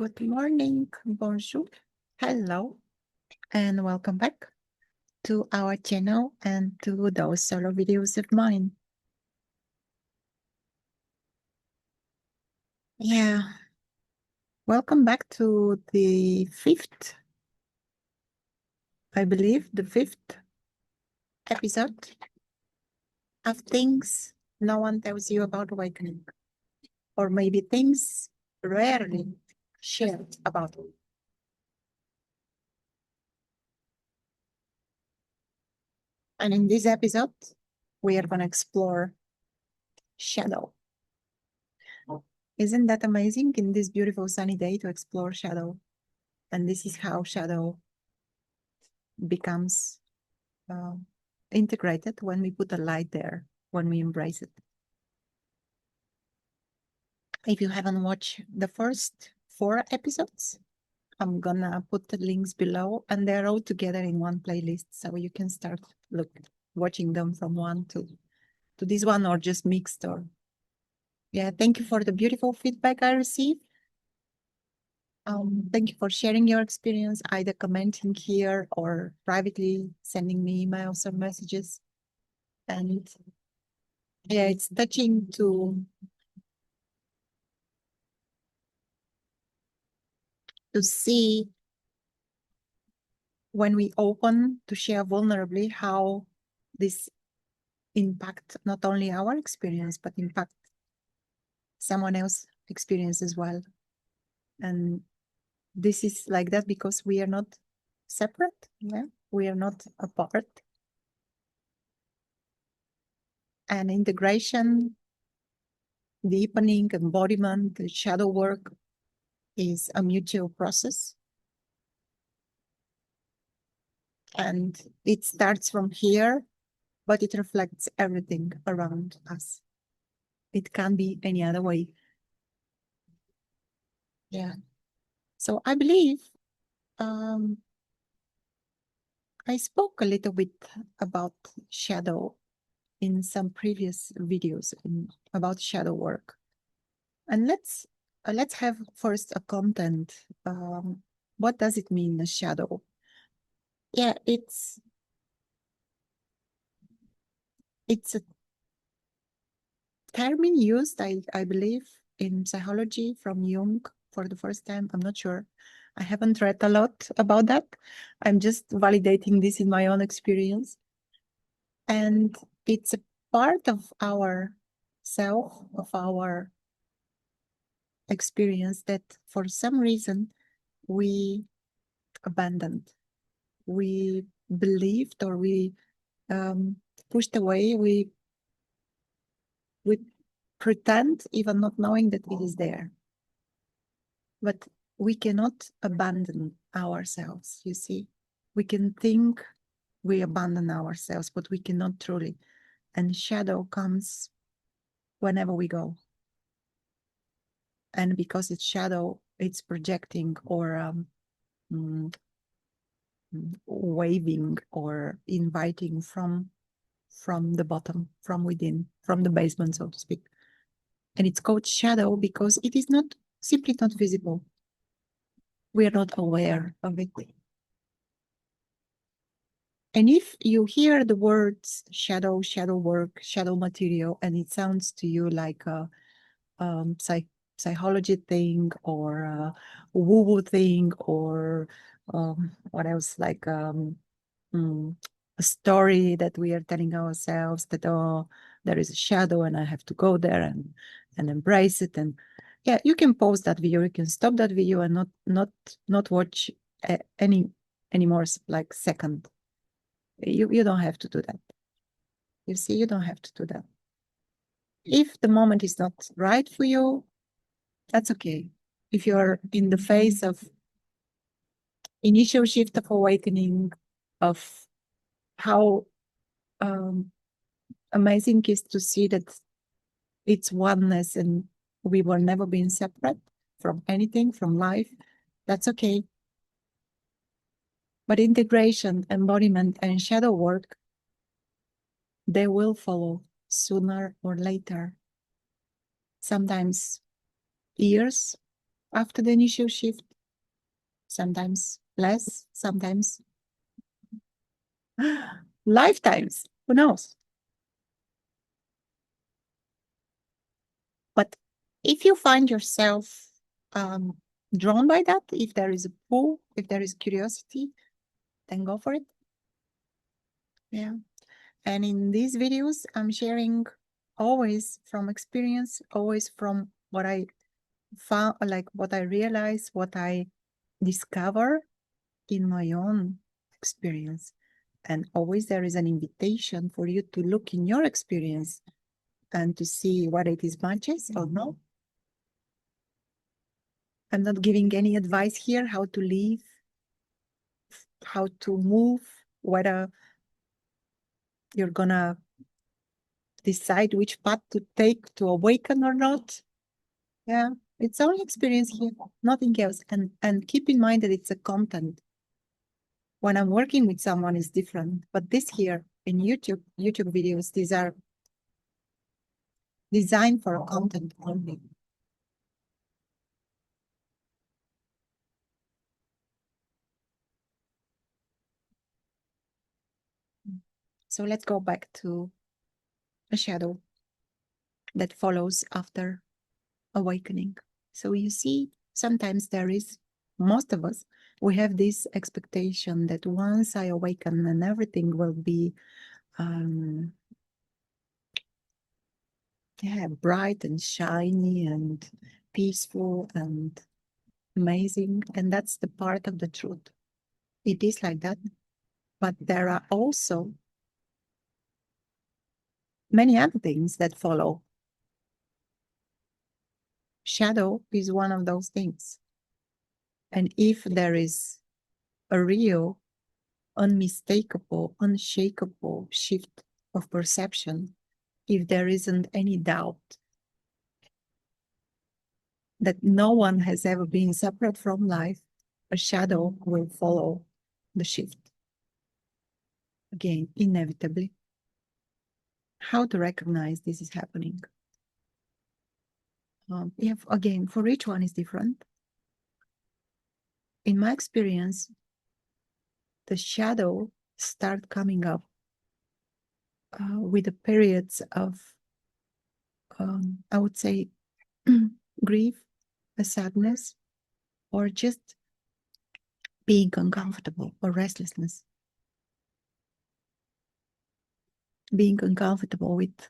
Good morning, bonjour, hello, and welcome back to our channel and to those solo videos of mine. Yeah, welcome back to the fifth, I believe, the fifth episode of things no one tells you about awakening, or maybe things rarely shared about it. And in this episode, we are going to explore shadow. Isn't that amazing in this beautiful sunny day to explore shadow? And this is how shadow becomes integrated when we put a light there, when we embrace it. If you haven't watched the first 4 episodes, I'm gonna put the links below, and they're all together in one playlist, so you can start watching them from one to this one, or just mixed. Or yeah, thank you for the beautiful feedback I received. Thank you for sharing your experience, either commenting here or privately sending me emails or messages. And yeah, it's touching to see when we open to share vulnerably how this impact not only our experience, but impact someone else's experience as well. And this is like that because we are not separate. Yeah, we are not apart. And integration, deepening, embodiment, the shadow work is a mutual process. And it starts from here, but it reflects everything around us. It can't be any other way. Yeah. So I believe I spoke a little bit about shadow in some previous videos about shadow work. And let's have first a content. What does it mean, a shadow? Yeah, it's a term used, I believe, in psychology from Jung for the first time. I'm not sure. I haven't read a lot about that. I'm just validating this in my own experience. And it's a part of our self, of our experience that for some reason we abandoned. We believed, or we pushed away. We pretend, even not knowing that it is there. But we cannot abandon ourselves, you see. We can think we abandon ourselves, but we cannot truly. And shadow comes whenever we go. And because it's shadow, it's projecting or waving or inviting from the bottom, from within, from the basement, so to speak. And it's called shadow because it is not simply not visible. We are not aware of it. And if you hear the words shadow, shadow work, shadow material, and it sounds to you like a psychology thing or a woo-woo thing or what else, like a story that we are telling ourselves that, oh, there is a shadow and I have to go there and embrace it. And yeah, you can pause that video, you can stop that video and not watch any more like second. You don't have to do that. You see, you don't have to do that. If the moment is not right for you, that's okay. If you're in the phase of initial shift of awakening, of how amazing is to see that it's oneness and we were never being separate from anything, from life, that's okay. But integration, embodiment, and shadow work, they will follow sooner or later. Sometimes years, after the initial shift. Sometimes less, sometimes lifetimes. Who knows? But if you find yourself drawn by that, if there is a pull, if there is curiosity, then go for it. Yeah. And in these videos, I'm sharing always from experience, always from what I found, like what I realize, what I discover in my own experience. And always there is an invitation for you to look in your experience and to see what it is matches or no. I'm not giving any advice here how to live, how to move, whether you're gonna decide which path to take to awaken or not. Yeah, it's only experience here, nothing else. And keep in mind that it's a content. When I'm working with someone is different, but this here in YouTube videos, these are designed for content only. So let's go back to a shadow that follows after awakening. So you see, sometimes there is, most of us, we have this expectation that once I awaken and everything will be yeah, bright and shiny and peaceful and amazing. And that's the part of the truth. It is like that. But there are also many other things that follow. Shadow is one of those things. And if there is a real, unmistakable, unshakable shift of perception, if there isn't any doubt that no one has ever been separate from life, a shadow will follow the shift. Again, inevitably. How to recognize this is happening? Again, for each one is different. In my experience, the shadow start coming up with the periods of, I would say, grief, a sadness, or just being uncomfortable or restlessness. Being uncomfortable with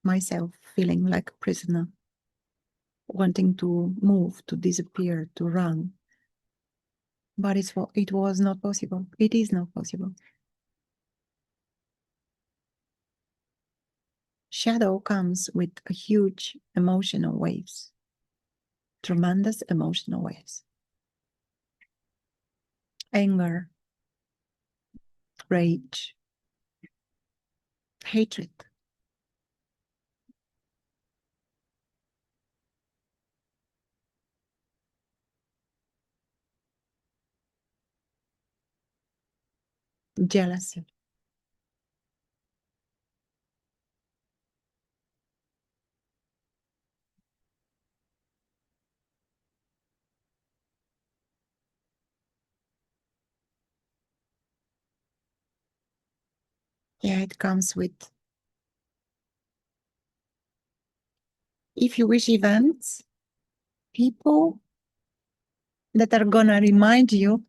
myself, feeling like a prisoner, wanting to move, to disappear, to run. But it was not possible. It is not possible. Shadow comes with a huge emotional waves, tremendous emotional waves. Anger, rage, hatred. Jealousy. Yeah, it comes with, if you wish, events, people that are gonna remind you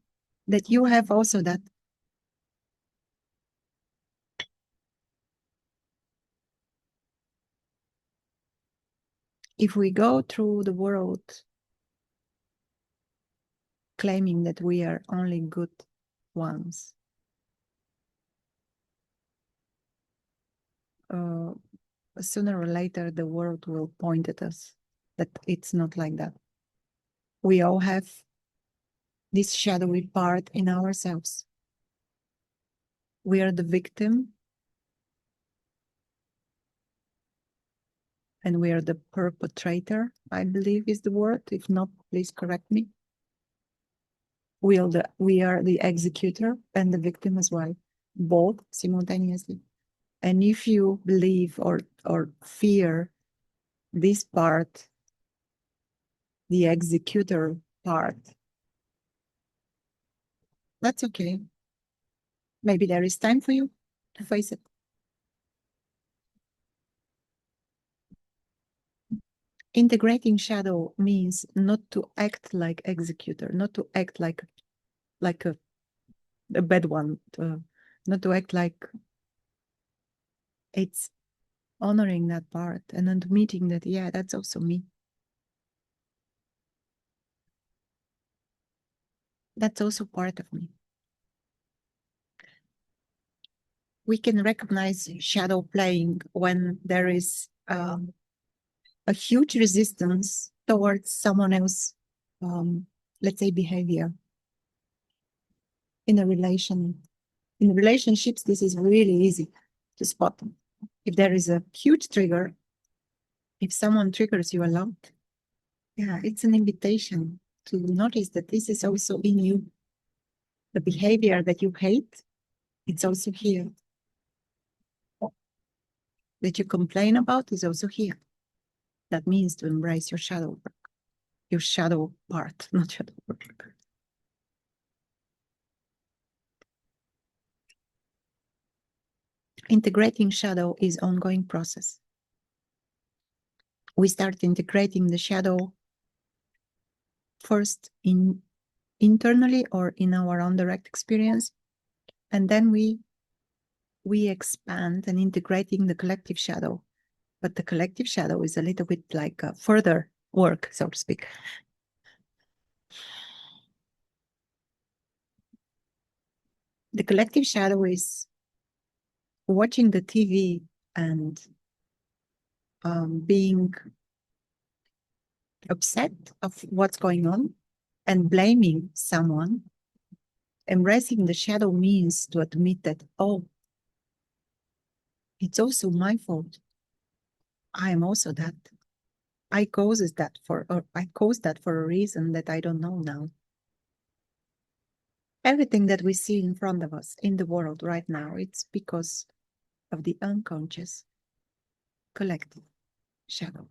that you have also that. If we go through the world claiming that we are only good ones, sooner or later the world will point at us that it's not like that. We all have this shadowy part in ourselves. We are the victim and we are the perpetrator, I believe is the word. If not, please correct me. We are the executor and the victim as well, both simultaneously. And if you believe or fear this part the executor part. That's okay. Maybe there is time for you to face it. Integrating shadow means not to act like executor, not to act like a bad one, not to act like it's honoring that part and admitting that, yeah, that's also me. That's also part of me. We can recognize shadow playing when there is a huge resistance towards someone else, let's say, behavior in a relation. In relationships, this is really easy to spot. If there is a huge trigger, if someone triggers you a lot, yeah, it's an invitation to notice that this is also in you. The behavior that you hate, it's also here. That you complain about is also here. That means to embrace your shadow work, your shadow part, not shadow work. Integrating shadow is ongoing process. We start integrating the shadow first internally or in our own direct experience, and then we expand and integrating the collective shadow. But the collective shadow is a little bit like a further work, so to speak. The collective shadow is watching the TV and being upset of what's going on and blaming someone. Embracing the shadow means to admit that, oh, it's also my fault. I am also that. I caused that for a reason that I don't know now. Everything that we see in front of us in the world right now, it's because of the unconscious collective shadow.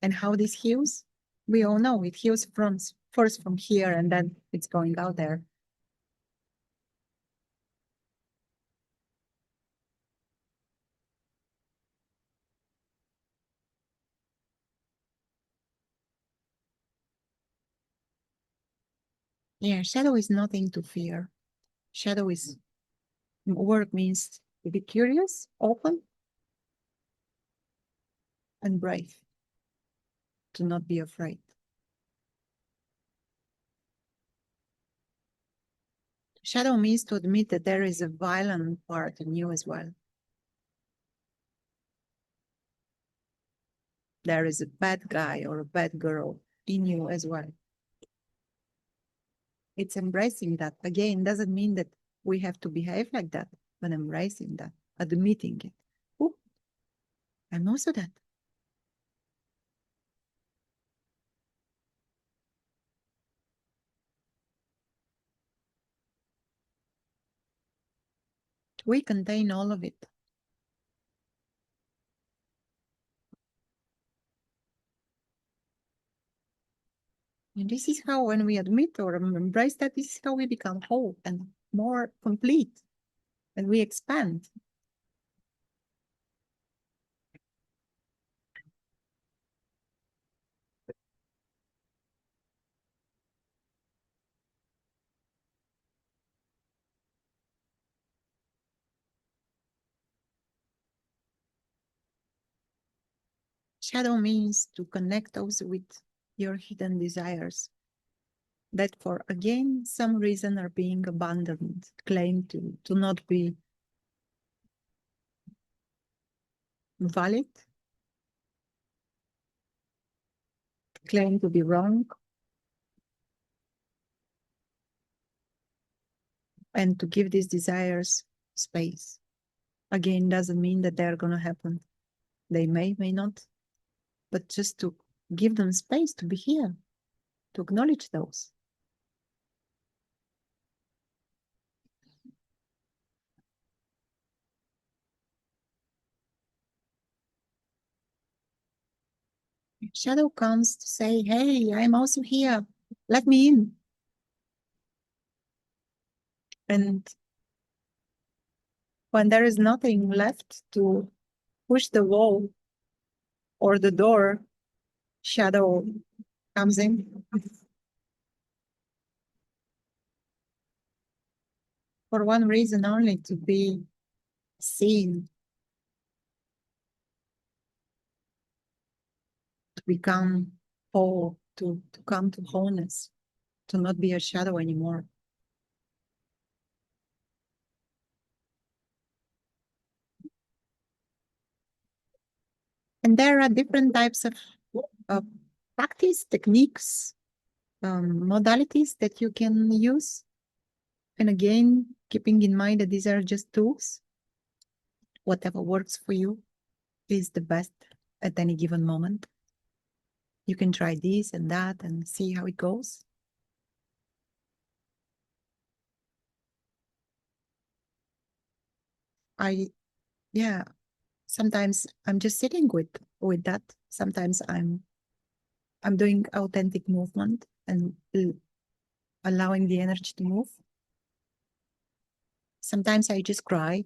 And how this heals, we all know it heals first from here and then it's going out there. Yeah, shadow is nothing to fear. Shadow is work means to be curious, open, and brave, to not be afraid. Shadow means to admit that there is a violent part in you as well. There is a bad guy or a bad girl in you as well. It's embracing that. Again, doesn't mean that we have to behave like that, but embracing that, admitting it. Oh, I'm also that. We contain all of it. And this is how, when we admit or embrace that, this is how we become whole and more complete, and we expand. Shadow means to connect also with your hidden desires that for, again, some reason are being abandoned, claim to not be valid, claim to be wrong, and to give these desires space. Again, doesn't mean that they're going to happen. They may not, but just to give them space to be here, to acknowledge those. Shadow comes to say, hey, I'm also here. Let me in. And when there is nothing left to push the wall or the door, shadow comes in. For one reason only, to be seen, to become whole, to come to wholeness, to not be a shadow anymore. And there are different types of practice, techniques, modalities that you can use. And again, keeping in mind that these are just tools. Whatever works for you is the best at any given moment. You can try this and that and see how it goes. Yeah, sometimes I'm just sitting with that. Sometimes I'm doing authentic movement and allowing the energy to move. Sometimes I just cry